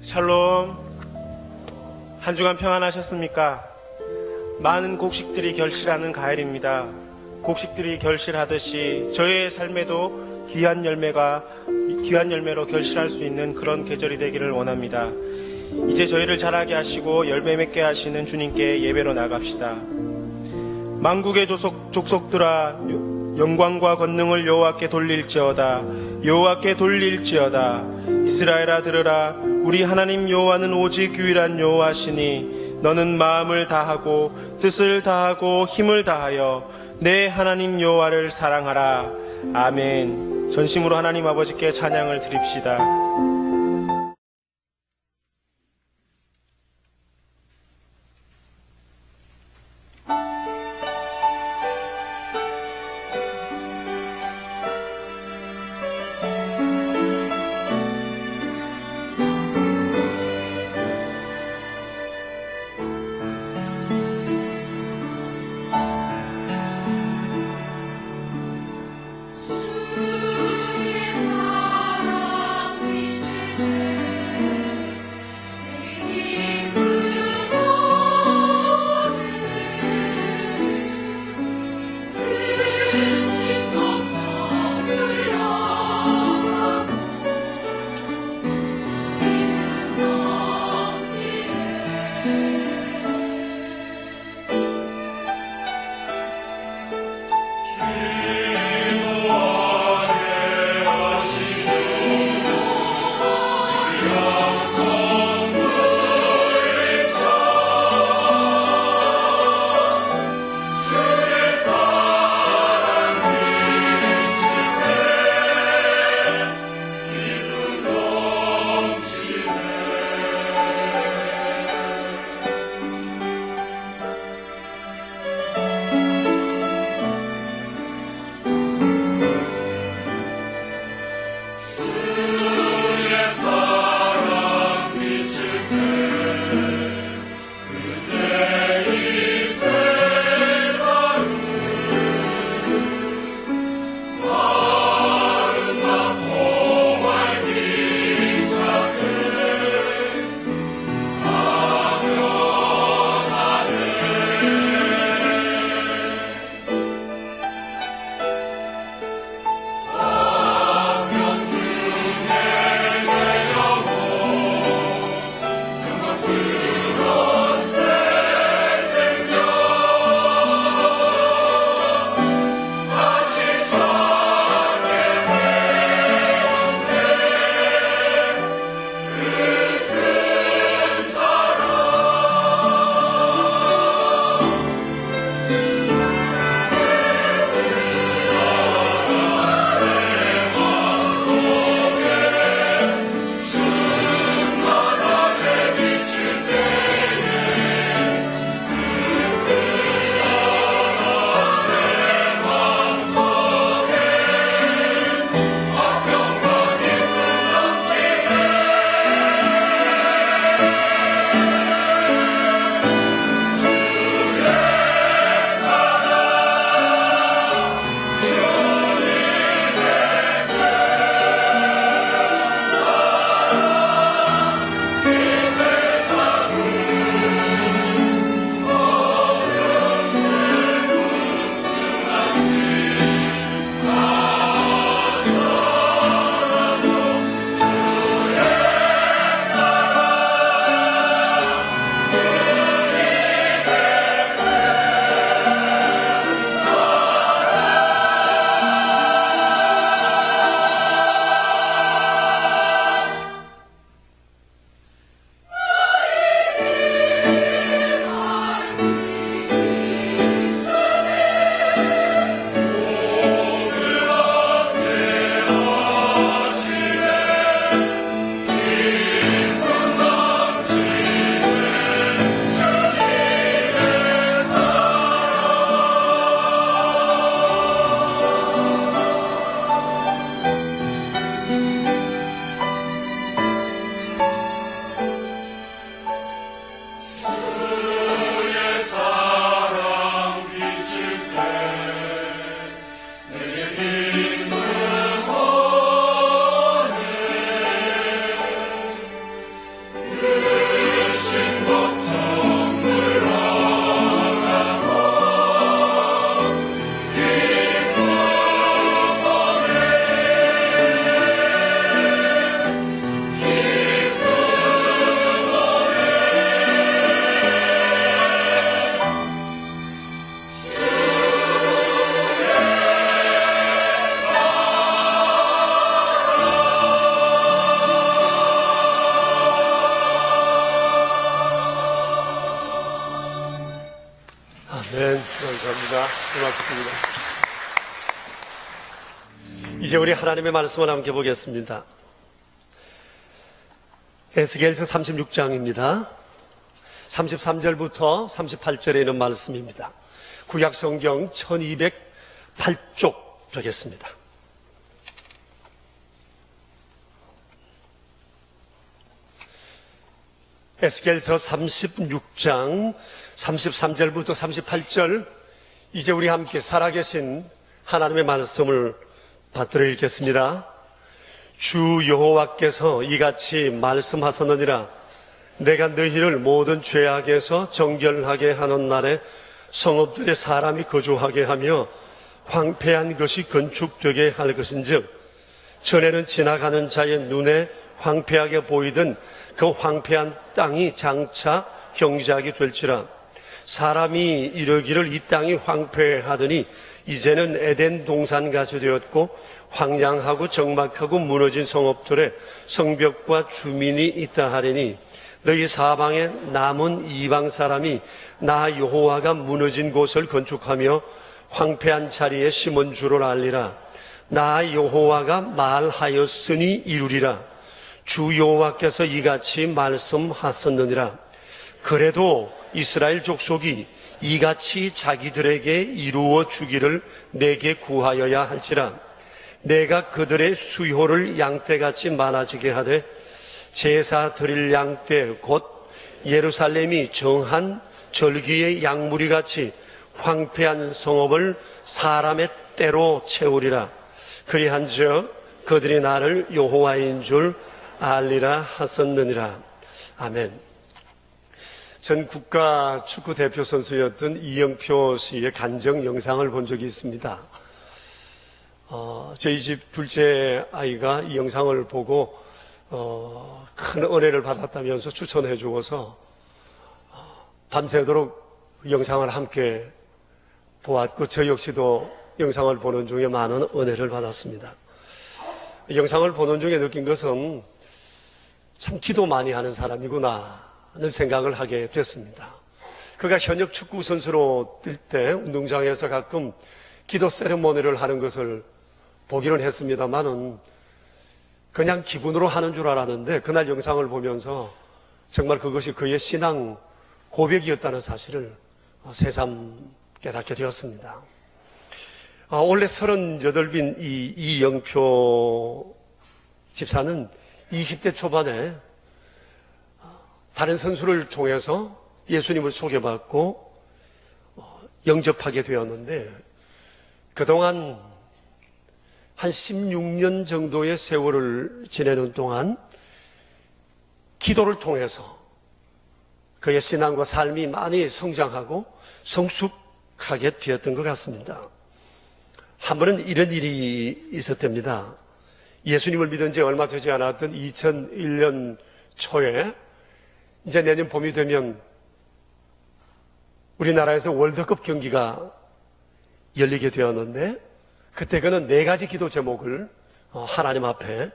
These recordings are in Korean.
샬롬. 한 주간 평안하셨습니까? 많은 곡식들이 결실하는 가을입니다. 곡식들이 결실하듯이 저의 삶에도 귀한 열매로 결실할 수 있는 그런 계절이 되기를 원합니다. 이제 저희를 자라게 하시고 열매 맺게 하시는 주님께 예배로 나갑시다. 만국의 족속들아, 영광과 권능을 여호와께 돌릴지어다. 여호와께 돌릴지어다. 이스라엘아 들으라. 우리 하나님 여호와는 오직 유일한 여호와시니 너는 마음을 다하고 뜻을 다하고 힘을 다하여 내 하나님 여호와를 사랑하라. 아멘. 전심으로 하나님 아버지께 찬양을 드립시다. 감사합니다. 고맙습니다. 이제 우리 하나님의 말씀을 함께 보겠습니다. 에스겔서 36장입니다. 33절부터 38절에 있는 말씀입니다. 구약 성경 1208쪽 펴겠습니다. 에스겔서 36장 33절부터 38절, 이제 우리 함께 살아계신 하나님의 말씀을 받들어 읽겠습니다. 주 여호와께서 이같이 말씀하셨느니라. 내가 너희를 모든 죄악에서 정결하게 하는 날에 성읍들의 사람이 거주하게 하며 황폐한 것이 건축되게 할 것인즉, 전에는 지나가는 자의 눈에 황폐하게 보이던 그 황폐한 땅이 장차 경작이 될지라. 사람이 이르기를 이 땅이 황폐하더니 이제는 에덴 동산같이 되었고 황량하고 적막하고 무너진 성읍들에 성벽과 주민이 있다 하리니, 너희 사방에 남은 이방 사람이 나 여호와가 무너진 곳을 건축하며 황폐한 자리에 심은 줄을 알리라. 나 여호와가 말하였으니 이루리라. 주 여호와께서 이같이 말씀하셨느니라. 그래도 이스라엘 족속이 이같이 자기들에게 이루어 주기를 내게 구하여야 할지라. 내가 그들의 수효를 양떼같이 많아지게 하되 제사 드릴 양떼 곧 예루살렘이 정한 절기의 양무리같이 황폐한 성읍을 사람의 때로 채우리라. 그리한즉 그들이 나를 여호와인 줄 알리라 하셨느니라. 아멘. 전 국가 축구 대표 선수였던 이영표 씨의 간증 영상을 본 적이 있습니다. 저희 집 둘째 아이가 이 영상을 보고 큰 은혜를 받았다면서 추천해 주어서 밤새도록 영상을 함께 보았고, 저 역시도 영상을 보는 중에 많은 은혜를 받았습니다. 영상을 보는 중에 느낀 것은 참 기도 많이 하는 사람이구나 하는 생각을 하게 됐습니다. 그가 현역 축구 선수로 뛸 때 운동장에서 가끔 기도 세레모니를 하는 것을 보기는 했습니다만은 그냥 기분으로 하는 줄 알았는데, 그날 영상을 보면서 정말 그것이 그의 신앙 고백이었다는 사실을 새삼 깨닫게 되었습니다. 원래 38인 이영표 집사는 20대 초반에 다른 선수를 통해서 예수님을 소개받고 영접하게 되었는데, 그동안 한 16년 정도의 세월을 지내는 동안 기도를 통해서 그의 신앙과 삶이 많이 성장하고 성숙하게 되었던 것 같습니다. 한 번은 이런 일이 있었답니다. 예수님을 믿은 지 얼마 되지 않았던 2001년 초에, 이제 내년 봄이 되면 우리나라에서 월드컵 경기가 열리게 되었는데, 그때 그는 4가지 기도 제목을 하나님 앞에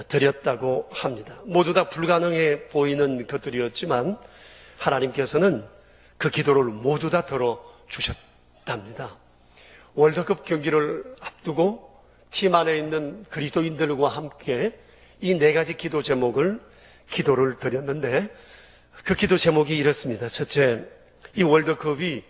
드렸다고 합니다. 모두 다 불가능해 보이는 것들이었지만 하나님께서는 그 기도를 모두 다 들어주셨답니다. 월드컵 경기를 앞두고 팀 안에 있는 그리스도인들과 함께 이 4가지 기도 제목을 기도를 드렸는데, 그 기도 제목이 이렇습니다. 첫째, 이 월드컵이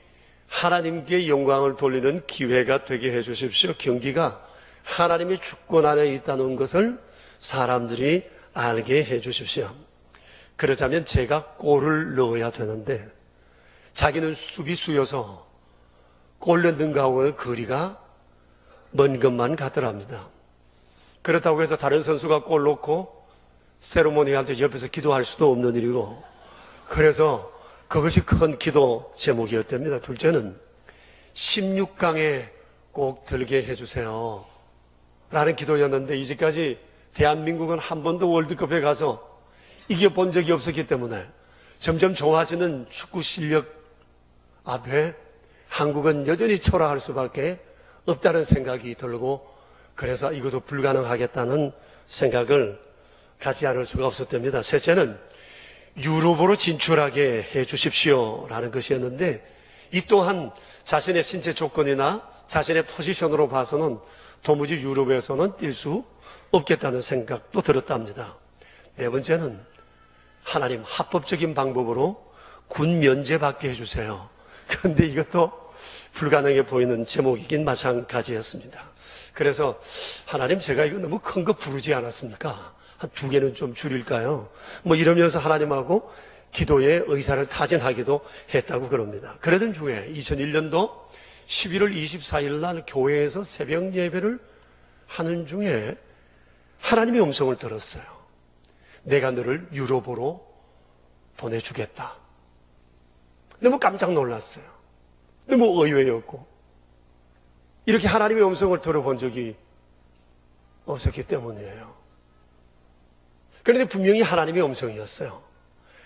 하나님께 영광을 돌리는 기회가 되게 해주십시오. 경기가 하나님의 주권 안에 있다는 것을 사람들이 알게 해주십시오. 그러자면 제가 골을 넣어야 되는데, 자기는 수비수여서 골 넣는 거하고는 거리가 먼 것만 같더랍니다. 그렇다고 해서 다른 선수가 골 넣고 세레모니 할 때 옆에서 기도할 수도 없는 일이고, 그래서 그것이 큰 기도 제목이었답니다. 둘째는 16강에 꼭 들게 해주세요 라는 기도였는데, 이제까지 대한민국은 한 번도 월드컵에 가서 이겨본 적이 없었기 때문에 점점 좋아지는 축구 실력 앞에 한국은 여전히 초라할 수밖에 없다는 생각이 들고, 그래서 이것도 불가능하겠다는 생각을 가지 않을 수가 없었답니다. 셋째는 유럽으로 진출하게 해 주십시오 라는 것이었는데, 이 또한 자신의 신체 조건이나 자신의 포지션으로 봐서는 도무지 유럽에서는 뛸 수 없겠다는 생각도 들었답니다. 네 번째는 하나님 합법적인 방법으로 군 면제 받게 해주세요. 그런데 이것도 불가능해 보이는 제목이긴 마찬가지였습니다. 그래서 하나님, 제가 이거 너무 큰 거 부르지 않았습니까? 한 2개는 좀 줄일까요? 뭐 이러면서 하나님하고 기도의 의사를 타진하기도 했다고 그럽니다. 그러던 중에 2001년도 11월 24일 날 교회에서 새벽 예배를 하는 중에 하나님의 음성을 들었어요. 내가 너를 유럽으로 보내주겠다. 너무 깜짝 놀랐어요. 너무 의외였고, 이렇게 하나님의 음성을 들어본 적이 없었기 때문이에요. 그런데 분명히 하나님의 음성이었어요.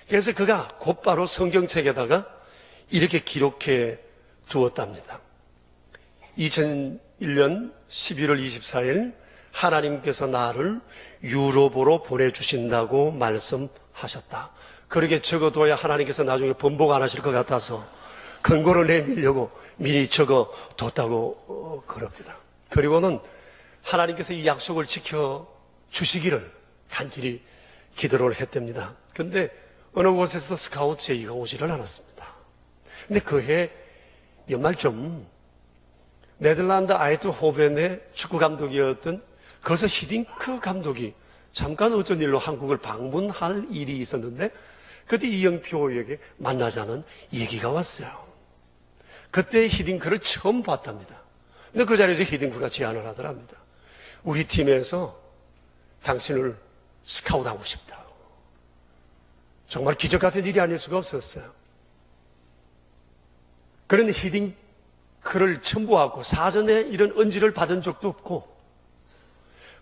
그래서 그가 곧바로 성경책에다가 이렇게 기록해 두었답니다. 2001년 11월 24일 하나님께서 나를 유럽으로 보내주신다고 말씀하셨다. 그렇게 적어둬야 하나님께서 나중에 번복 안 하실 것 같아서 근거를 내밀려고 미리 적어뒀다고 그럽니다. 그리고는 하나님께서 이 약속을 지켜주시기를 간절히 기도를 했답니다. 그런데 어느 곳에서 스카우트 제의가 오지를 않았습니다. 근데 그해 연말쯤 네덜란드 아이트호벤의 축구 감독이었던 거서 히딩크 감독이 잠깐 어쩐 일로 한국을 방문할 일이 있었는데 그때 이영표에게 만나자는 얘기가 왔어요. 그때 히딩크를 처음 봤답니다. 근데 그 자리에서 히딩크가 제안을 하더랍니다. 우리 팀에서 당신을 스카우트하고 싶다. 정말 기적 같은 일이 아닐 수가 없었어요. 그런데 히딩크를 처음 보았고 사전에 이런 언지를 받은 적도 없고,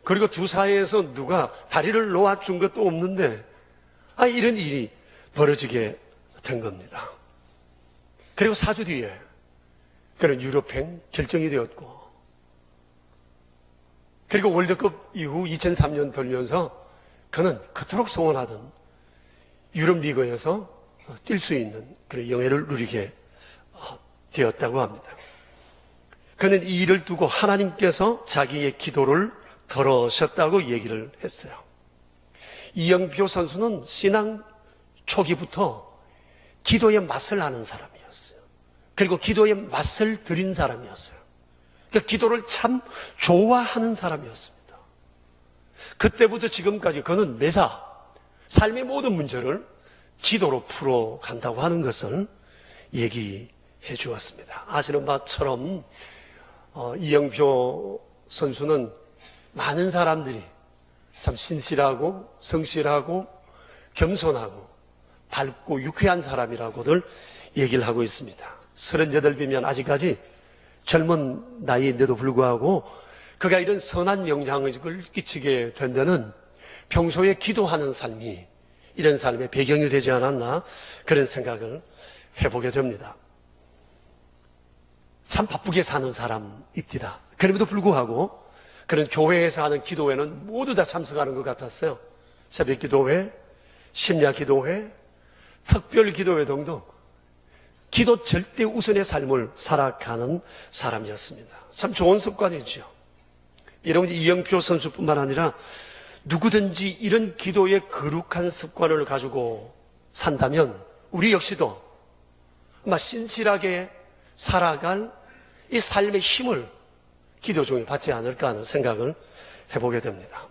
그리고 두 사이에서 누가 다리를 놓아준 것도 없는데 이런 일이 벌어지게 된 겁니다. 그리고 4주 뒤에 그런 유럽행 결정이 되었고, 그리고 월드컵 이후 2003년 돌면서 그는 그토록 소원하던 유럽 리그에서 뛸 수 있는 그런 영예를 누리게 되었다고 합니다. 그는 이 일을 두고 하나님께서 자기의 기도를 들으셨다고 얘기를 했어요. 이영표 선수는 신앙 초기부터 기도의 맛을 아는 사람이었어요. 그리고 기도의 맛을 들인 사람이었어요. 그러니까 기도를 참 좋아하는 사람이었습니다. 그때부터 지금까지 그는 매사 삶의 모든 문제를 기도로 풀어간다고 하는 것을 얘기해 주었습니다. 아시는 바처럼 이영표 선수는 많은 사람들이 참 신실하고 성실하고 겸손하고 밝고 유쾌한 사람이라고들 얘기를 하고 있습니다. 38이면 아직까지 젊은 나이인데도 불구하고 그가 이런 선한 영향을 끼치게 된 데는 평소에 기도하는 삶이 이런 삶의 배경이 되지 않았나 그런 생각을 해보게 됩니다. 참 바쁘게 사는 사람입니다. 그럼에도 불구하고 그런 교회에서 하는 기도회는 모두 다 참석하는 것 같았어요. 새벽 기도회, 심야 기도회, 특별 기도회 등등 기도 절대 우선의 삶을 살아가는 사람이었습니다. 참 좋은 습관이죠. 여러분, 이영표 선수뿐만 아니라 누구든지 이런 기도의 거룩한 습관을 가지고 산다면 우리 역시도 아마 신실하게 살아갈 이 삶의 힘을 기도 중에 받지 않을까 하는 생각을 해보게 됩니다.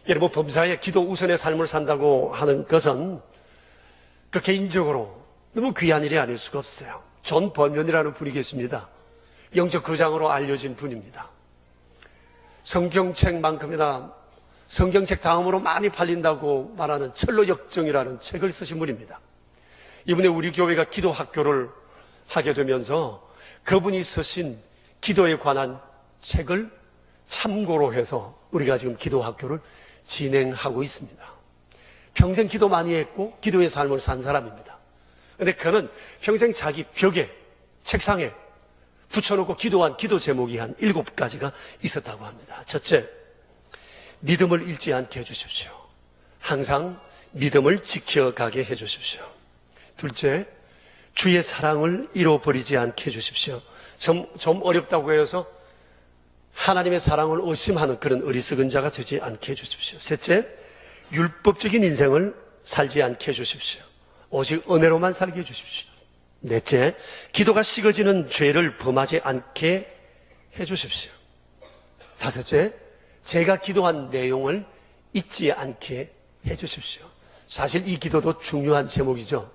여러분, 범사에 기도 우선의 삶을 산다고 하는 것은 그 개인적으로 너무 귀한 일이 아닐 수가 없어요. 존 번면이라는 분이 계십니다. 영적 거장으로 알려진 분입니다. 성경책만큼이나 성경책 다음으로 많이 팔린다고 말하는 철로역정이라는 책을 쓰신 분입니다. 이번에 우리 교회가 기도학교를 하게 되면서 그분이 쓰신 기도에 관한 책을 참고로 해서 우리가 지금 기도학교를 진행하고 있습니다. 평생 기도 많이 했고 기도의 삶을 산 사람입니다. 그런데 그는 평생 자기 벽에, 책상에 붙여놓고 기도한 기도 제목이 한 7가지가 있었다고 합니다. 첫째, 믿음을 잃지 않게 해주십시오. 항상 믿음을 지켜가게 해주십시오. 둘째, 주의 사랑을 잃어버리지 않게 해주십시오. 좀 어렵다고 해서 하나님의 사랑을 의심하는 그런 어리석은 자가 되지 않게 해주십시오. 셋째, 율법적인 인생을 살지 않게 해주십시오. 오직 은혜로만 살게 해주십시오. 넷째, 기도가 식어지는 죄를 범하지 않게 해주십시오. 다섯째, 제가 기도한 내용을 잊지 않게 해주십시오. 사실 이 기도도 중요한 제목이죠.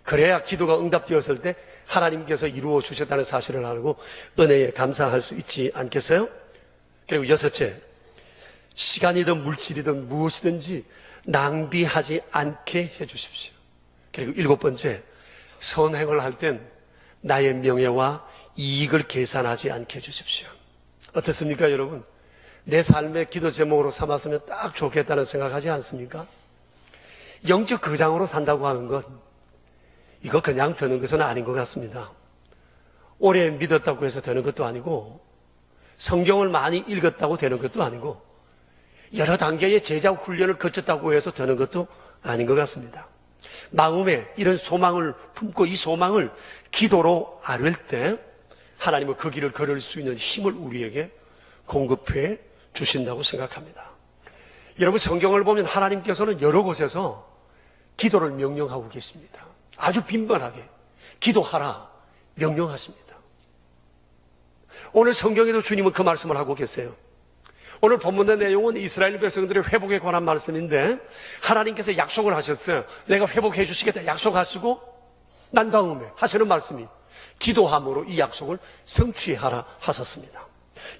그래야 기도가 응답되었을 때 하나님께서 이루어 주셨다는 사실을 알고 은혜에 감사할 수 있지 않겠어요? 그리고 여섯째, 시간이든 물질이든 무엇이든지 낭비하지 않게 해주십시오. 그리고 일곱 번째, 선행을 할 땐 나의 명예와 이익을 계산하지 않게 해주십시오. 어떻습니까, 여러분? 내 삶의 기도 제목으로 삼았으면 딱 좋겠다는 생각하지 않습니까? 영적 거장으로 산다고 하는 것, 이거 그냥 되는 것은 아닌 것 같습니다. 오래 믿었다고 해서 되는 것도 아니고, 성경을 많이 읽었다고 되는 것도 아니고, 여러 단계의 제자 훈련을 거쳤다고 해서 되는 것도 아닌 것 같습니다. 마음에 이런 소망을 품고 이 소망을 기도로 아뢰 때 하나님은 그 길을 걸을 수 있는 힘을 우리에게 공급해 주신다고 생각합니다. 여러분, 성경을 보면 하나님께서는 여러 곳에서 기도를 명령하고 계십니다. 아주 빈번하게 기도하라 명령하십니다. 오늘 성경에도 주님은 그 말씀을 하고 계세요. 오늘 본문의 내용은 이스라엘 백성들의 회복에 관한 말씀인데 하나님께서 약속을 하셨어요. 내가 회복해 주시겠다 약속하시고 난 다음에 하시는 말씀이 기도함으로 이 약속을 성취하라 하셨습니다.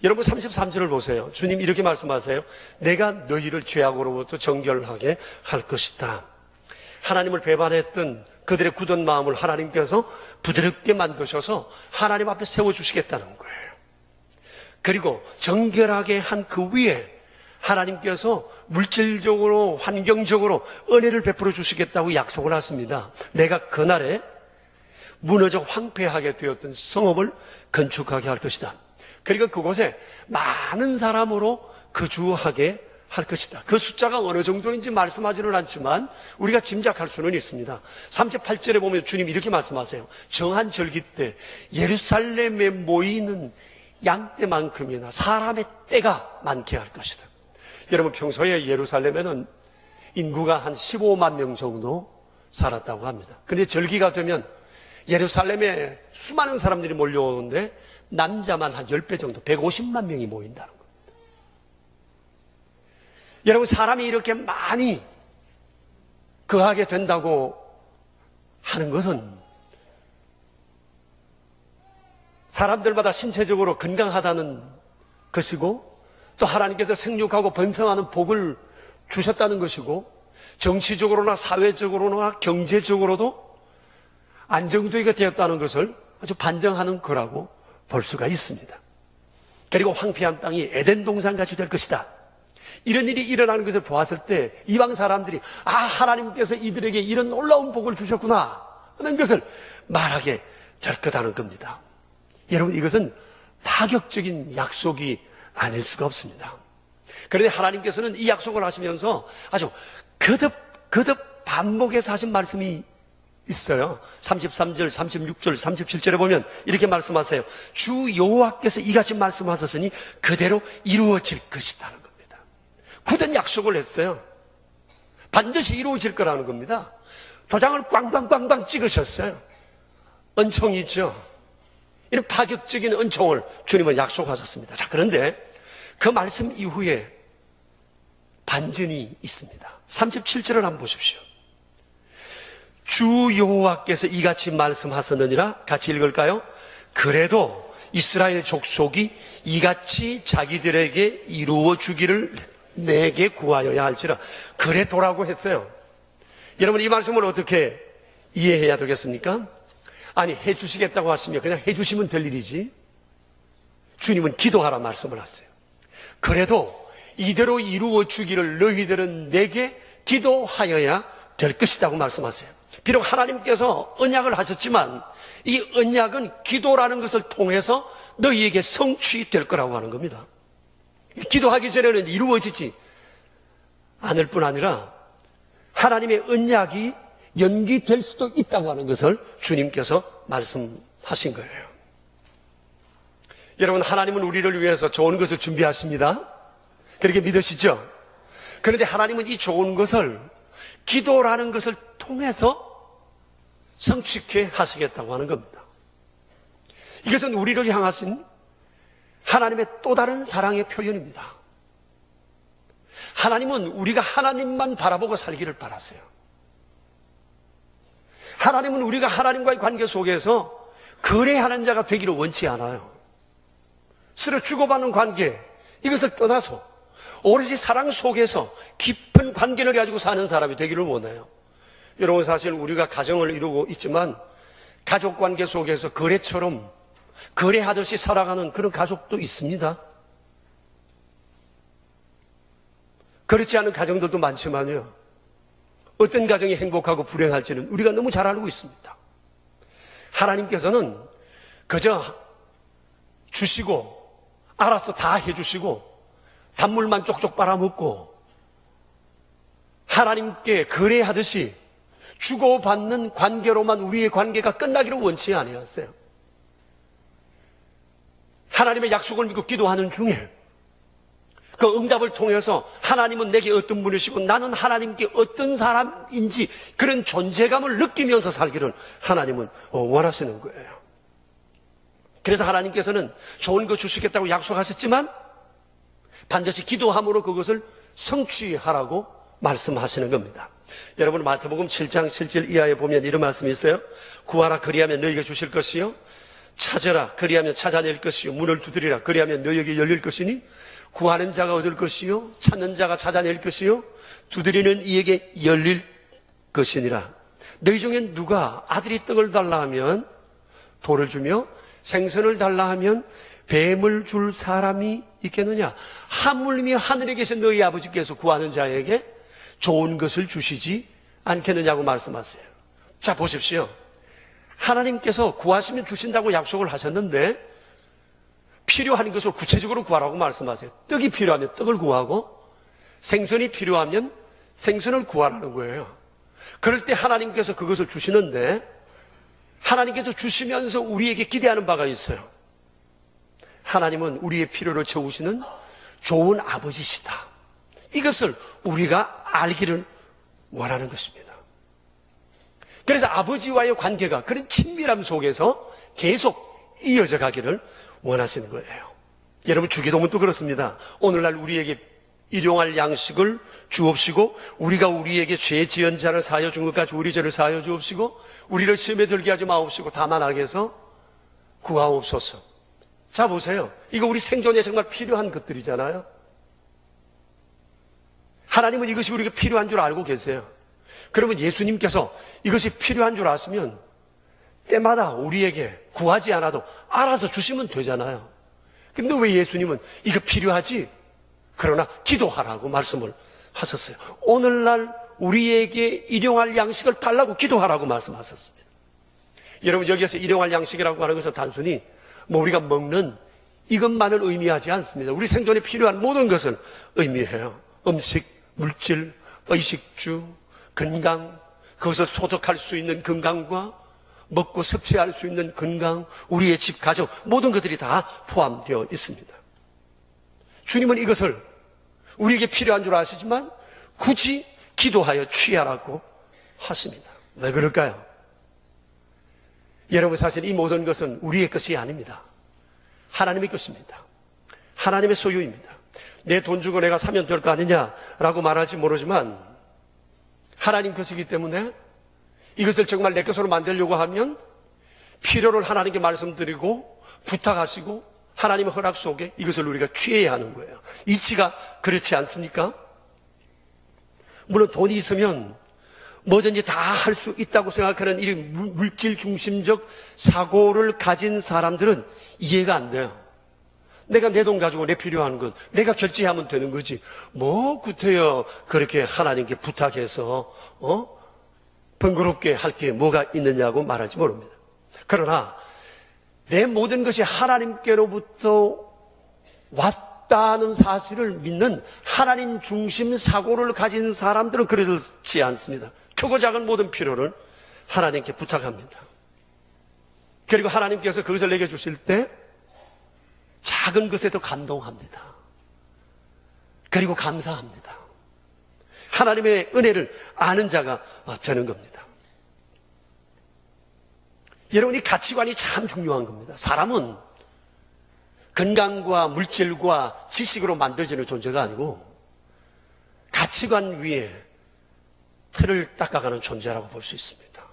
여러분 33절을 보세요. 주님 이렇게 말씀하세요. 내가 너희를 죄악으로부터 정결하게 할 것이다. 하나님을 배반했던 그들의 굳은 마음을 하나님께서 부드럽게 만드셔서 하나님 앞에 세워주시겠다는 거예요. 그리고 정결하게 한 그 위에 하나님께서 물질적으로 환경적으로 은혜를 베풀어 주시겠다고 약속을 하십니다. 내가 그날에 무너져 황폐하게 되었던 성읍을 건축하게 할 것이다. 그리고 그곳에 많은 사람으로 거주하게 할 것이다. 그 숫자가 어느 정도인지 말씀하지는 않지만 우리가 짐작할 수는 있습니다. 38절에 보면 주님 이렇게 말씀하세요. 정한 절기 때 예루살렘에 모이는 양떼만큼이나 사람의 떼가 많게 할 것이다. 여러분 평소에 예루살렘에는 인구가 한 15만 명 정도 살았다고 합니다. 그런데 절기가 되면 예루살렘에 수많은 사람들이 몰려오는데 남자만 한 10배 정도 150만 명이 모인다는 겁니다. 여러분 사람이 이렇게 많이 거하게 된다고 하는 것은 사람들마다 신체적으로 건강하다는 것이고 또 하나님께서 생육하고 번성하는 복을 주셨다는 것이고 정치적으로나 사회적으로나 경제적으로도 안정되게 되었다는 것을 아주 반증하는 거라고 볼 수가 있습니다. 그리고 황폐한 땅이 에덴 동산같이 될 것이다. 이런 일이 일어나는 것을 보았을 때 이방 사람들이 하나님께서 이들에게 이런 놀라운 복을 주셨구나 하는 것을 말하게 될 거다는 겁니다. 여러분 이것은 파격적인 약속이 아닐 수가 없습니다. 그런데 하나님께서는 이 약속을 하시면서 아주 거듭 반복해서 하신 말씀이 있어요. 33절, 36절, 37절에 보면 이렇게 말씀하세요. 주 여호와께서 이같이 말씀하셨으니 그대로 이루어질 것이라는 겁니다. 굳은 약속을 했어요. 반드시 이루어질 거라는 겁니다. 도장을 꽝꽝꽝꽝 찍으셨어요. 은총이죠. 이런 파격적인 은총을 주님은 약속하셨습니다. 자, 그런데 그 말씀 이후에 반전이 있습니다. 37절을 한번 보십시오. 주 여호와께서 이같이 말씀하셨느니라. 같이 읽을까요? 그래도 이스라엘 족속이 이같이 자기들에게 이루어 주기를 내게 구하여야 할지라. 그래도라고 했어요. 여러분 이 말씀을 어떻게 이해해야 되겠습니까? 아니 해주시겠다고 하시면 그냥 해주시면 될 일이지 주님은 기도하라 말씀을 하세요. 그래도 이대로 이루어 주기를 너희들은 내게 기도하여야 될 것이라고 말씀하세요. 비록 하나님께서 언약을 하셨지만 이 언약은 기도라는 것을 통해서 너희에게 성취될 거라고 하는 겁니다. 기도하기 전에는 이루어지지 않을 뿐 아니라 하나님의 언약이 연기될 수도 있다고 하는 것을 주님께서 말씀하신 거예요. 여러분, 하나님은 우리를 위해서 좋은 것을 준비하십니다. 그렇게 믿으시죠? 그런데 하나님은 이 좋은 것을 기도라는 것을 통해서 성취케 하시겠다고 하는 겁니다. 이것은 우리를 향하신 하나님의 또 다른 사랑의 표현입니다. 하나님은 우리가 하나님만 바라보고 살기를 바라세요. 하나님은 우리가 하나님과의 관계 속에서 거래하는 자가 되기를 원치 않아요. 서로 주고받는 관계, 이것을 떠나서 오롯이 사랑 속에서 깊은 관계를 가지고 사는 사람이 되기를 원해요. 여러분, 사실 우리가 가정을 이루고 있지만 가족 관계 속에서 거래처럼 거래하듯이 살아가는 그런 가족도 있습니다. 그렇지 않은 가정들도 많지만요, 어떤 가정이 행복하고 불행할지는 우리가 너무 잘 알고 있습니다. 하나님께서는 그저 주시고 알아서 다 해주시고 단물만 쪽쪽 빨아먹고 하나님께 거래하듯이 주고받는 관계로만 우리의 관계가 끝나기를 원치 아니었어요. 하나님의 약속을 믿고 기도하는 중에 그 응답을 통해서 하나님은 내게 어떤 분이시고 나는 하나님께 어떤 사람인지 그런 존재감을 느끼면서 살기를 하나님은 원하시는 거예요. 그래서 하나님께서는 좋은 거 주시겠다고 약속하셨지만 반드시 기도함으로 그것을 성취하라고 말씀하시는 겁니다. 여러분, 마태복음 7장 7절 이하에 보면 이런 말씀이 있어요. 구하라 그리하면 너희에게 주실 것이요, 찾으라 그리하면 찾아낼 것이요, 문을 두드리라 그리하면 너희에게 열릴 것이니 구하는 자가 얻을 것이요, 찾는 자가 찾아낼 것이요, 두드리는 이에게 열릴 것이니라. 너희 중에 누가 아들이 떡을 달라 하면 돌을 주며 생선을 달라 하면 뱀을 줄 사람이 있겠느냐? 하물며 하늘에 계신 너희 아버지께서 구하는 자에게 좋은 것을 주시지 않겠느냐고 말씀하세요. 자, 보십시오. 하나님께서 구하시면 주신다고 약속을 하셨는데 필요한 것을 구체적으로 구하라고 말씀하세요. 떡이 필요하면 떡을 구하고 생선이 필요하면 생선을 구하라는 거예요. 그럴 때 하나님께서 그것을 주시는데 하나님께서 주시면서 우리에게 기대하는 바가 있어요. 하나님은 우리의 필요를 채우시는 좋은 아버지시다. 이것을 우리가 알기를 원하는 것입니다. 그래서 아버지와의 관계가 그런 친밀함 속에서 계속 이어져 가기를 원하시는 거예요. 여러분, 주기도문 또 그렇습니다. 오늘날 우리에게 일용할 양식을 주옵시고 우리가 우리에게 죄 지은 자를 사하여 준 것까지 우리 죄를 사하여 주옵시고 우리를 시험에 들게 하지 마옵시고 다만 악에서 구하옵소서. 자, 보세요. 이거 우리 생존에 정말 필요한 것들이잖아요. 하나님은 이것이 우리가 필요한 줄 알고 계세요. 그러면 예수님께서 이것이 필요한 줄 아시면 때마다 우리에게 구하지 않아도 알아서 주시면 되잖아요. 근데 왜 예수님은 이거 필요하지? 그러나 기도하라고 말씀을 하셨어요. 오늘날 우리에게 일용할 양식을 달라고 기도하라고 말씀하셨습니다. 여러분, 여기에서 일용할 양식이라고 하는 것은 단순히 우리가 먹는 이것만을 의미하지 않습니다. 우리 생존에 필요한 모든 것을 의미해요. 음식, 물질, 의식주, 건강, 그것을 소득할 수 있는 건강과 먹고 섭취할 수 있는 건강, 우리의 집, 가족, 모든 것들이 다 포함되어 있습니다. 주님은 이것을 우리에게 필요한 줄 아시지만 굳이 기도하여 취하라고 하십니다. 왜 그럴까요? 여러분, 사실 이 모든 것은 우리의 것이 아닙니다. 하나님의 것입니다. 하나님의 소유입니다. 내 돈 주고 내가 사면 될 거 아니냐라고 말할지 모르지만 하나님 것이기 때문에 이것을 정말 내 것으로 만들려고 하면 필요를 하나님께 말씀드리고 부탁하시고 하나님의 허락 속에 이것을 우리가 취해야 하는 거예요. 이치가 그렇지 않습니까? 물론 돈이 있으면 뭐든지 다 할 수 있다고 생각하는 이 물질 중심적 사고를 가진 사람들은 이해가 안 돼요. 내가 내 돈 가지고 내 필요한 것 내가 결제하면 되는 거지. 뭐 구태여 그렇게 하나님께 부탁해서 번거롭게 할 게 뭐가 있느냐고 말할지 모릅니다. 그러나 내 모든 것이 하나님께로부터 왔다는 사실을 믿는 하나님 중심 사고를 가진 사람들은 그렇지 않습니다. 크고 작은 모든 필요를 하나님께 부탁합니다. 그리고 하나님께서 그것을 내게 주실 때 작은 것에도 감동합니다. 그리고 감사합니다. 하나님의 은혜를 아는 자가 되는 겁니다. 여러분, 이 가치관이 참 중요한 겁니다. 사람은 건강과 물질과 지식으로 만들어지는 존재가 아니고 가치관 위에 틀을 닦아가는 존재라고 볼 수 있습니다.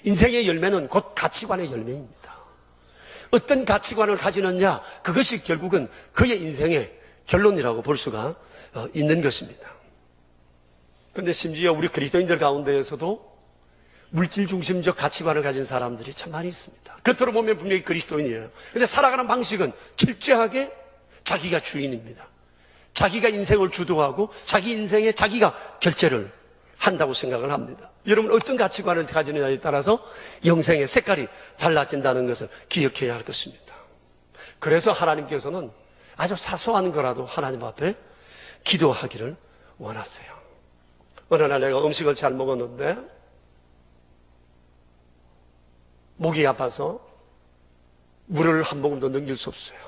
인생의 열매는 곧 가치관의 열매입니다. 어떤 가치관을 가지느냐, 그것이 결국은 그의 인생의 결론이라고 볼 수가 있는 것입니다. 그런데 심지어 우리 그리스도인들 가운데에서도 물질 중심적 가치관을 가진 사람들이 참 많이 있습니다. 겉으로 보면 분명히 그리스도인이에요. 그런데 살아가는 방식은 철저하게 자기가 주인입니다. 자기가 인생을 주도하고 자기 인생에 자기가 결제를 한다고 생각을 합니다. 여러분, 어떤 가치관을 가지느냐에 따라서 영생의 색깔이 달라진다는 것을 기억해야 할 것입니다. 그래서 하나님께서는 아주 사소한 거라도 하나님 앞에 기도하기를 원하세요. 어느 날 내가 음식을 잘 먹었는데 목이 아파서 물을 한 모금도 넘길 수 없어요.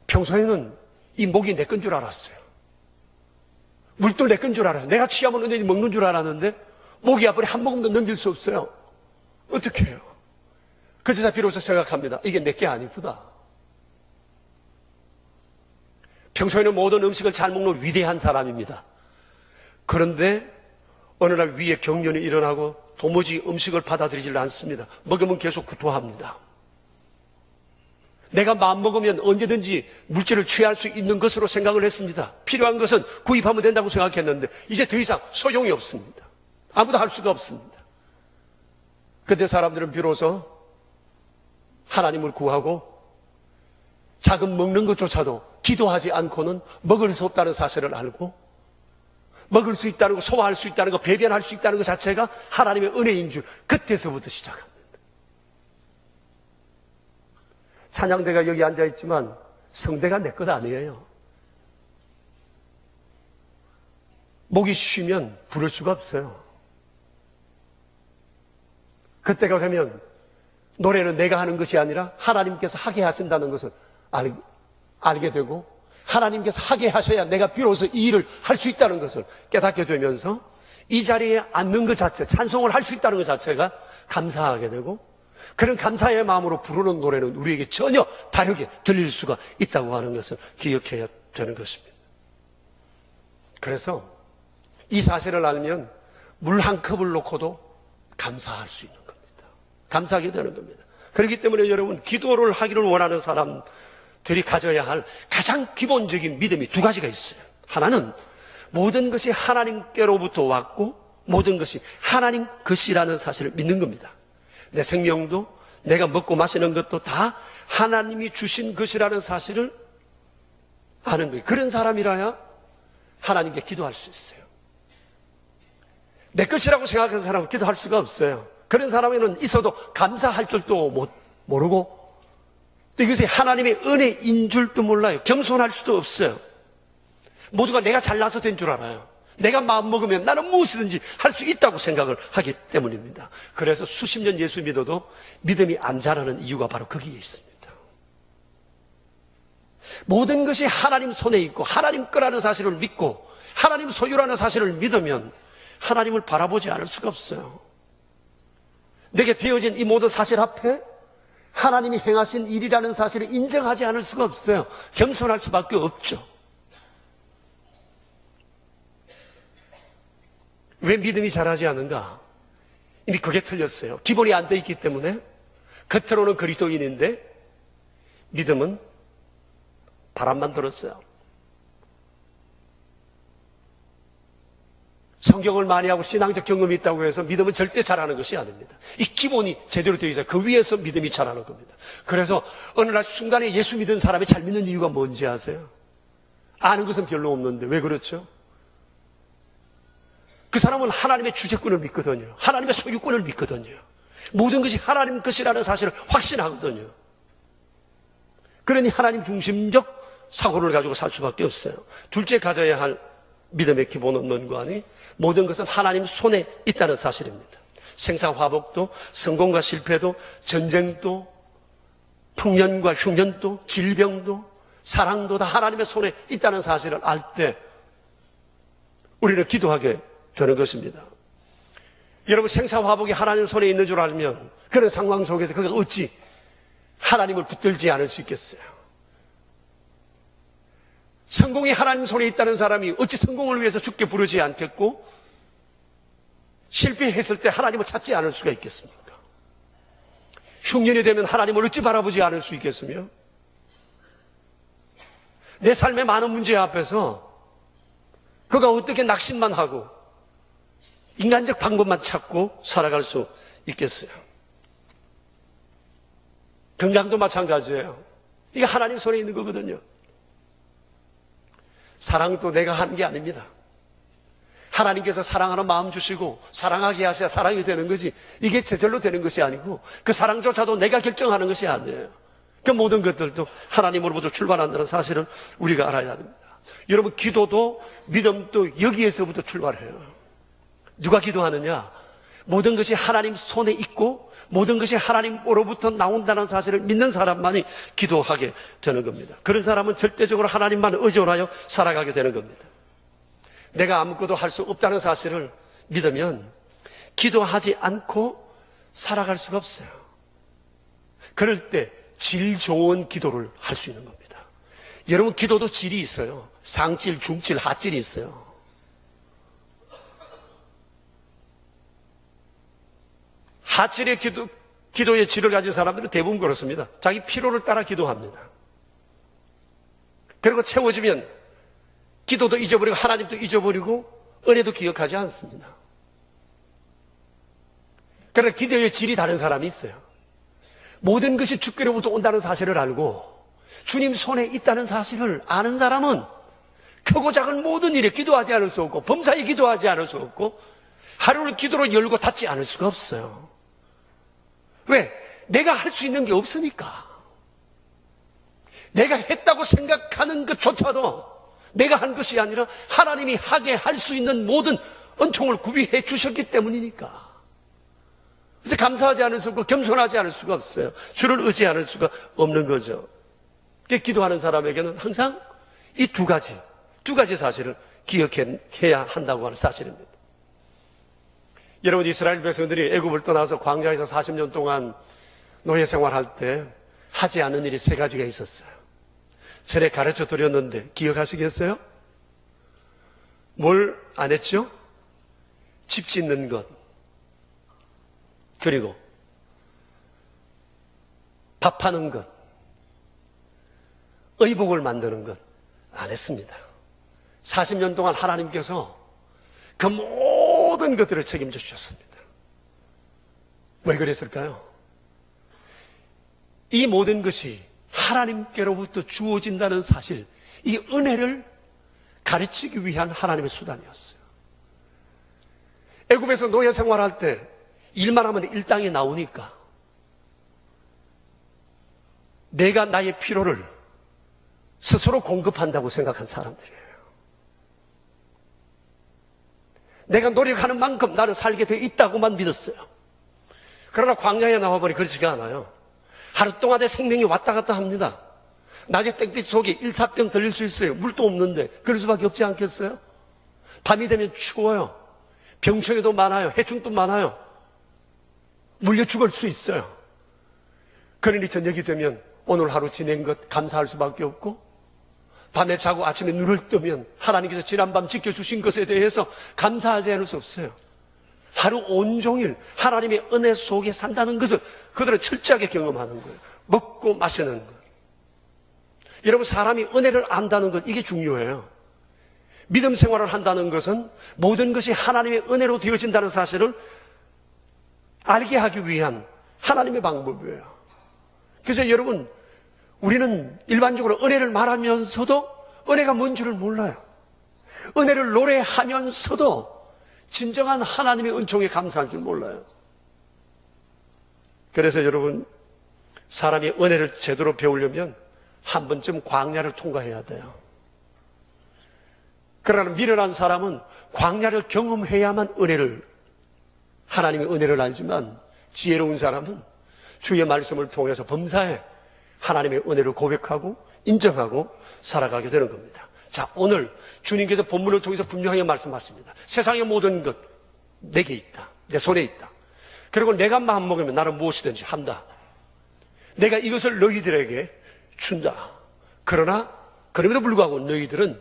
평소에는 이 목이 내 건 줄 알았어요. 물도 내 건 줄 알았어요. 내가 취하면 언제든지 먹는 줄 알았는데 목이 아프니 한 모금도 넘길 수 없어요. 어떻게 해요? 그제서 비로소 생각합니다. 이게 내 게 아니구나. 평소에는 모든 음식을 잘 먹는 위대한 사람입니다. 그런데 어느 날 위에 경련이 일어나고 도무지 음식을 받아들이질 않습니다. 먹으면 계속 구토합니다. 내가 마음먹으면 언제든지 물질을 취할 수 있는 것으로 생각을 했습니다. 필요한 것은 구입하면 된다고 생각했는데 이제 더 이상 소용이 없습니다. 아무도 할 수가 없습니다. 그때 사람들은 비로소 하나님을 구하고 작은 먹는 것조차도 기도하지 않고는 먹을 수 없다는 사실을 알고 먹을 수 있다는 것, 소화할 수 있다는 것, 배변할 수 있다는 것 자체가 하나님의 은혜인 줄 그때서부터 시작합니다. 찬양대가 여기 앉아있지만 성대가 내 것 아니에요. 목이 쉬면 부를 수가 없어요. 그때가 되면 노래는 내가 하는 것이 아니라 하나님께서 하게 하신다는 것을 알게 되고 하나님께서 하게 하셔야 내가 비로소 이 일을 할 수 있다는 것을 깨닫게 되면서 이 자리에 앉는 것 자체, 찬송을 할 수 있다는 것 자체가 감사하게 되고 그런 감사의 마음으로 부르는 노래는 우리에게 전혀 다르게 들릴 수가 있다고 하는 것을 기억해야 되는 것입니다. 그래서 이 사실을 알면 물 한 컵을 놓고도 감사할 수 있는 겁니다. 감사하게 되는 겁니다. 그렇기 때문에 여러분, 기도를 하기를 원하는 사람들이 가져야 할 가장 기본적인 믿음이 두 가지가 있어요. 하나는 모든 것이 하나님께로부터 왔고 모든 것이 하나님 것이라는 사실을 믿는 겁니다. 내 생명도 내가 먹고 마시는 것도 다 하나님이 주신 것이라는 사실을 아는 거예요. 그런 사람이라야 하나님께 기도할 수 있어요. 내 것이라고 생각하는 사람은 기도할 수가 없어요. 그런 사람에는 있어도 감사할 줄도 모르고 또 이것이 하나님의 은혜인 줄도 몰라요. 겸손할 수도 없어요. 모두가 내가 잘나서 된 줄 알아요. 내가 마음먹으면 나는 무엇이든지 할 수 있다고 생각을 하기 때문입니다. 그래서 수십 년 예수 믿어도 믿음이 안 자라는 이유가 바로 거기에 있습니다. 모든 것이 하나님 손에 있고 하나님 거라는 사실을 믿고 하나님 소유라는 사실을 믿으면 하나님을 바라보지 않을 수가 없어요. 내게 되어진 이 모든 사실 앞에 하나님이 행하신 일이라는 사실을 인정하지 않을 수가 없어요. 겸손할 수밖에 없죠. 왜 믿음이 자라지 않는가? 이미 그게 틀렸어요. 기본이 안 돼 있기 때문에 겉으로는 그리스도인인데 믿음은 바람만 들었어요. 성경을 많이 하고 신앙적 경험이 있다고 해서 믿음은 절대 자라는 것이 아닙니다. 이 기본이 제대로 되어 있어요. 그 위에서 믿음이 자라는 겁니다. 그래서 어느 날 순간에 예수 믿은 사람이 잘 믿는 이유가 뭔지 아세요? 아는 것은 별로 없는데 왜 그렇죠? 그 사람은 하나님의 주재권을 믿거든요. 하나님의 소유권을 믿거든요. 모든 것이 하나님 것이라는 사실을 확신하거든요. 그러니 하나님 중심적 사고를 가지고 살 수밖에 없어요. 둘째 가져야 할 믿음의 기본은 논관이 모든 것은 하나님 손에 있다는 사실입니다. 생사화복도, 성공과 실패도, 전쟁도, 풍년과 흉년도, 질병도, 사랑도 다 하나님의 손에 있다는 사실을 알 때 우리는 기도하게 되는 것입니다. 여러분, 생사화복이 하나님 손에 있는 줄 알면 그런 상황 속에서 그가 어찌 하나님을 붙들지 않을 수 있겠어요? 성공이 하나님 손에 있다는 사람이 어찌 성공을 위해서 죽게 부르지 않겠고 실패했을 때 하나님을 찾지 않을 수가 있겠습니까? 흉년이 되면 하나님을 어찌 바라보지 않을 수 있겠으며 내 삶의 많은 문제 앞에서 그가 어떻게 낙심만 하고 인간적 방법만 찾고 살아갈 수 있겠어요? 건강도 마찬가지예요. 이게 하나님 손에 있는 거거든요. 사랑도 내가 하는 게 아닙니다. 하나님께서 사랑하는 마음 주시고 사랑하게 하셔야 사랑이 되는 것이, 이게 저절로 되는 것이 아니고 그 사랑조차도 내가 결정하는 것이 아니에요. 그 모든 것들도 하나님으로부터 출발한다는 사실을 우리가 알아야 됩니다. 여러분, 기도도 믿음도 여기에서부터 출발해요. 누가 기도하느냐? 모든 것이 하나님 손에 있고 모든 것이 하나님으로부터 나온다는 사실을 믿는 사람만이 기도하게 되는 겁니다. 그런 사람은 절대적으로 하나님만 의존하여 살아가게 되는 겁니다. 내가 아무것도 할 수 없다는 사실을 믿으면 기도하지 않고 살아갈 수가 없어요. 그럴 때 질 좋은 기도를 할 수 있는 겁니다. 여러분, 기도도 질이 있어요. 상질, 중질, 하질이 있어요. 하질의 기도의 질을 가진 사람들은 대부분 그렇습니다. 자기 필요를 따라 기도합니다. 그리고 채워지면 기도도 잊어버리고 하나님도 잊어버리고 은혜도 기억하지 않습니다. 그러나 기도의 질이 다른 사람이 있어요. 모든 것이 주께로부터 온다는 사실을 알고 주님 손에 있다는 사실을 아는 사람은 크고 작은 모든 일에 기도하지 않을 수 없고 범사에 기도하지 않을 수 없고 하루를 기도로 열고 닫지 않을 수가 없어요. 왜? 내가 할 수 있는 게 없으니까. 내가 했다고 생각하는 것조차도 내가 한 것이 아니라 하나님이 하게 할 수 있는 모든 은총을 구비해 주셨기 때문이니까. 그래서 감사하지 않을 수 없고 겸손하지 않을 수가 없어요. 주를 의지할 수가 없는 거죠. 기도하는 사람에게는 항상 이 두 가지 사실을 기억해야 한다고 하는 사실입니다. 여러분, 이스라엘 백성들이 애굽을 떠나서 광야에서 40년 동안 노예 생활할 때 하지 않은 일이 세 가지가 있었어요. 전에 가르쳐 드렸는데 기억하시겠어요? 뭘 안 했죠? 집 짓는 것, 그리고 밥하는 것, 의복을 만드는 것 안 했습니다. 40년 동안 하나님께서 그 모든 것들을 책임져 주셨습니다. 왜 그랬을까요? 이 모든 것이 하나님께로부터 주어진다는 사실, 이 은혜를 가르치기 위한 하나님의 수단이었어요. 애굽에서 노예 생활할 때 일만 하면 일당이 나오니까 내가 나의 필요를 스스로 공급한다고 생각한 사람들이에요. 내가 노력하는 만큼 나는 살게 되어 있다고만 믿었어요. 그러나 광야에 나와보니 그렇지가 않아요. 하루 동안에 생명이 왔다 갔다 합니다. 낮에 땡빛 속에 일사병 들릴 수 있어요. 물도 없는데 그럴 수밖에 없지 않겠어요? 밤이 되면 추워요. 병충해도 많아요. 해충도 많아요. 물려 죽을 수 있어요. 그러니 저녁이 되면 오늘 하루 지낸 것 감사할 수밖에 없고, 밤에 자고 아침에 눈을 뜨면 하나님께서 지난밤 지켜주신 것에 대해서 감사하지 않을 수 없어요. 하루 온종일 하나님의 은혜 속에 산다는 것을 그들은 철저하게 경험하는 거예요. 먹고 마시는 것. 여러분, 사람이 은혜를 안다는 것, 이게 중요해요. 믿음 생활을 한다는 것은 모든 것이 하나님의 은혜로 되어진다는 사실을 알게 하기 위한 하나님의 방법이에요. 그래서 여러분, 우리는 일반적으로 은혜를 말하면서도 은혜가 뭔 줄을 몰라요. 은혜를 노래하면서도 진정한 하나님의 은총에 감사할 줄 몰라요. 그래서 여러분, 사람이 은혜를 제대로 배우려면 한 번쯤 광야를 통과해야 돼요. 그러나 미련한 사람은 광야를 경험해야만 하나님의 은혜를 알지만, 지혜로운 사람은 주의 말씀을 통해서 범사에 하나님의 은혜를 고백하고 인정하고 살아가게 되는 겁니다. 자, 오늘 주님께서 본문을 통해서 분명하게 말씀하십니다. 세상의 모든 것 내게 있다. 내 손에 있다. 그리고 내가 마음먹으면 나는 무엇이든지 한다. 내가 이것을 너희들에게 준다. 그러나 그럼에도 불구하고 너희들은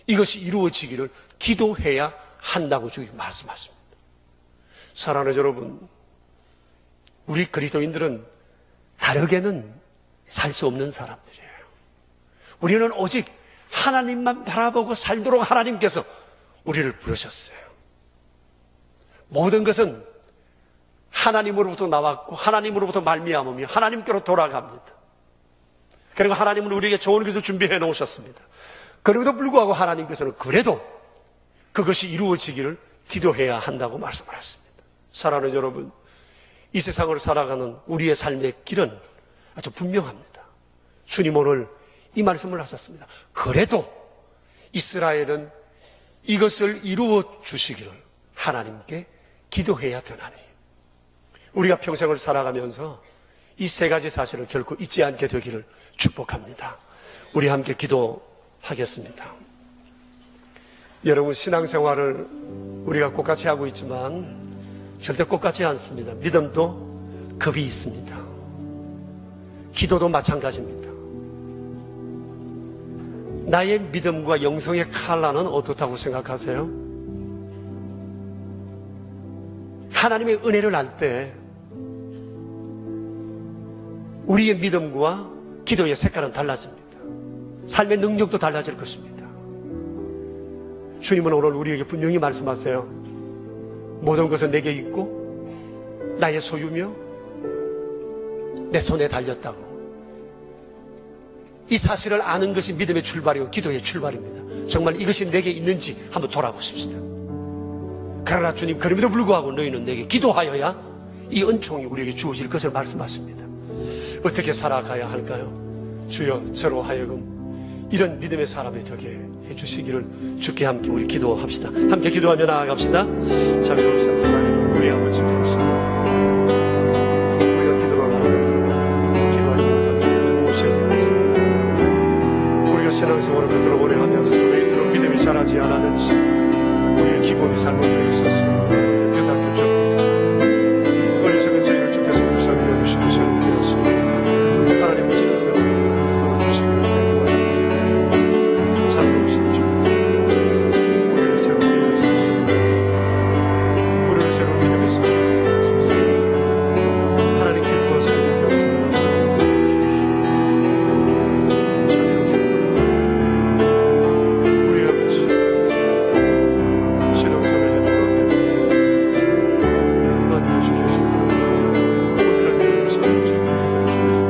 이것이 이루어지기를 기도해야 한다고 주님 말씀하십니다. 사랑하는 여러분, 우리 그리스도인들은 다르게는 살 수 없는 사람들이에요. 우리는 오직 하나님만 바라보고 살도록 하나님께서 우리를 부르셨어요. 모든 것은 하나님으로부터 나왔고 하나님으로부터 말미암으며 하나님께로 돌아갑니다. 그리고 하나님은 우리에게 좋은 것을 준비해 놓으셨습니다. 그럼에도 불구하고 하나님께서는 그래도 그것이 이루어지기를 기도해야 한다고 말씀을 하십니다. 사랑하는 여러분, 이 세상을 살아가는 우리의 삶의 길은 아주 분명합니다. 주님 오늘 이 말씀을 하셨습니다. 그래도 이스라엘은 이것을 이루어 주시기를 하나님께 기도해야 되나니. 우리가 평생을 살아가면서 이 세 가지 사실을 결코 잊지 않게 되기를 축복합니다. 우리 함께 기도하겠습니다. 여러분, 신앙생활을 우리가 똑같이 하고 있지만 절대 똑같지 않습니다. 믿음도 급이 있습니다. 기도도 마찬가지입니다. 나의 믿음과 영성의 칼라는 어떻다고 생각하세요? 하나님의 은혜를 알 때 우리의 믿음과 기도의 색깔은 달라집니다. 삶의 능력도 달라질 것입니다. 주님은 오늘 우리에게 분명히 말씀하세요. 모든 것은 내게 있고 나의 소유며 내 손에 달렸다고. 이 사실을 아는 것이 믿음의 출발이고 기도의 출발입니다. 정말 이것이 내게 있는지 한번 돌아보십시다. 그러나 주님, 그럼에도 불구하고 너희는 내게 기도하여야 이 은총이 우리에게 주어질 것을 말씀하십니다. 어떻게 살아가야 할까요? 주여, 저로 하여금 이런 믿음의 사람이 되게 해주시기를 주께 함께 우리 기도합시다. 함께 기도하며 나아갑시다. 자비로우신 하나님, 우리 아버지 감사합니다. 우리가 기도를 하면서 기도하지 못한 이유는 무엇이었는지, 우리가 신앙생활을 그대로 오래 하면서 왜 이토록 믿음이 자라지 않았는지, 우리의 기본이 잘못되어 있었어요. 교답교 적부터 어리석은 죄를 접해서 무상히 여기시고 새롭게 하시고 하나님의 생명 주시기를 기도합니다. 자비로우신 주, 우리를 새롭게 하소서. 우리를 새로운 믿음의 삶을 하소서. 하나님 기뻐하시는 이 세상 살아갈 수 있도록 도와주십시오. 자비로우신 우리 아버지, 신앙생활에 돌아가게 하나님의 주제이신 하나님, 오늘의 믿음을 살아가게 해주십시오.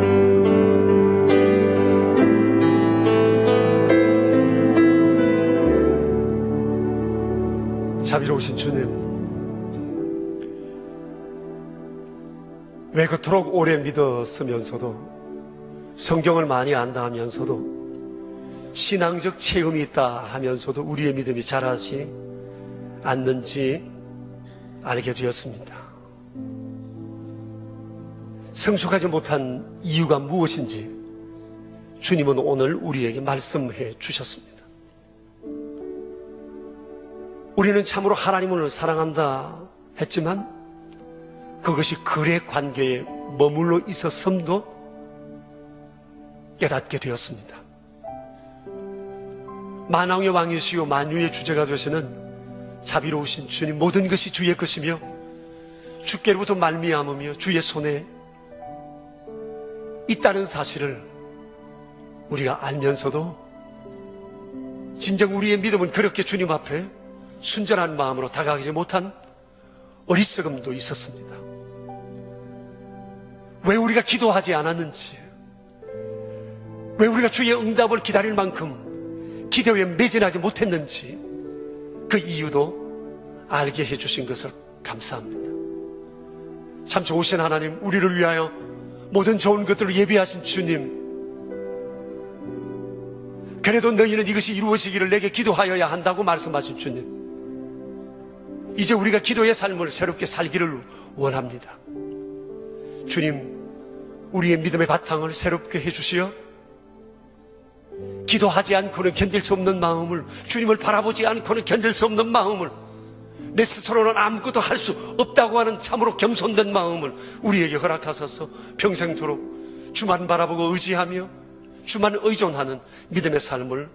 자비로우신 주님, 왜 그토록 오래 믿었으면서도 성경을 많이 안다 하면서도 신앙적 체험이 있다 하면서도 우리의 믿음이 자라지 않는지 알게 되었습니다. 성숙하지 못한 이유가 무엇인지 주님은 오늘 우리에게 말씀해 주셨습니다. 우리는 참으로 하나님을 사랑한다 했지만 그것이 거래 관계에 머물러 있었음도 깨닫게 되었습니다. 만왕의 왕이시요 만유의 주제가 되시는 자비로우신 주님, 모든 것이 주의 것이며 주께로부터 말미암으며 주의 손에 있다는 사실을 우리가 알면서도 진정 우리의 믿음은 그렇게 주님 앞에 순전한 마음으로 다가가지 못한 어리석음도 있었습니다. 왜 우리가 기도하지 않았는지, 왜 우리가 주의 응답을 기다릴 만큼 기도에 매진하지 못했는지 그 이유도 알게 해주신 것을 감사합니다. 참 좋으신 하나님, 우리를 위하여 모든 좋은 것들을 예비하신 주님, 그래도 너희는 이것이 이루어지기를 내게 기도하여야 한다고 말씀하신 주님, 이제 우리가 기도의 삶을 새롭게 살기를 원합니다. 주님, 우리의 믿음의 바탕을 새롭게 해주시어 기도하지 않고는 견딜 수 없는 마음을, 주님을 바라보지 않고는 견딜 수 없는 마음을, 내 스스로는 아무것도 할 수 없다고 하는 참으로 겸손된 마음을 우리에게 허락하소서. 평생토록 주만 바라보고 의지하며 주만 의존하는 믿음의 삶을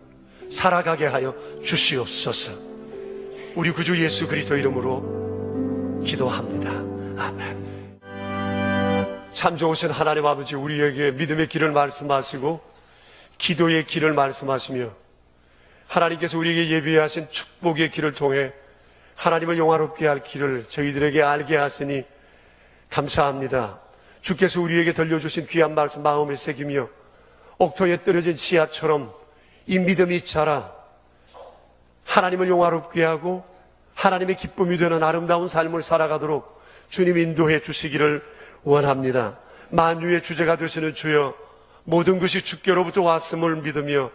살아가게 하여 주시옵소서. 우리 구주 예수 그리스도 이름으로 기도합니다. 아멘. 참 좋으신 하나님 아버지, 우리에게 믿음의 길을 말씀하시고 기도의 길을 말씀하시며 하나님께서 우리에게 예비하신 축복의 길을 통해 하나님을 영화롭게 할 길을 저희들에게 알게 하시니 감사합니다. 주께서 우리에게 들려주신 귀한 말씀 마음에 새기며 옥토에 떨어진 씨앗처럼 이 믿음이 자라 하나님을 영화롭게 하고 하나님의 기쁨이 되는 아름다운 삶을 살아가도록 주님 인도해 주시기를 원합니다. 만유의 주제가 되시는 주여, 모든 것이 주께로부터 왔음을 믿으며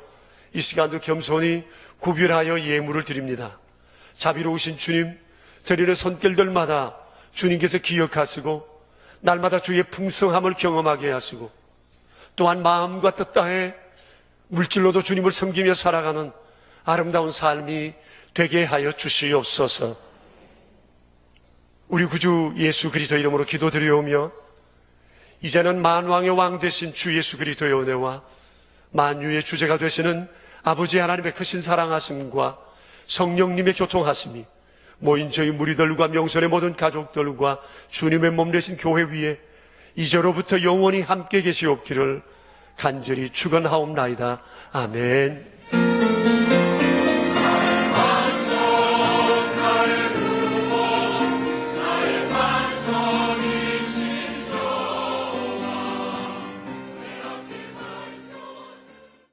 이 시간도 겸손히 구별하여 예물을 드립니다. 자비로우신 주님, 드리는 손길들마다 주님께서 기억하시고 날마다 주의 풍성함을 경험하게 하시고 또한 마음과 뜻 다해 물질로도 주님을 섬기며 살아가는 아름다운 삶이 되게 하여 주시옵소서. 우리 구주 예수 그리스도 이름으로 기도드리오며 이제는 만왕의 왕 되신 주 예수 그리스도의 은혜와 만유의 주제가 되시는 아버지 하나님의 크신 사랑하심과 성령님의 교통하심이 모인 저희 무리들과 명선의 모든 가족들과 주님의 몸 되신 교회 위에 이제로부터 영원히 함께 계시옵기를 간절히 축원하옵나이다. 아멘.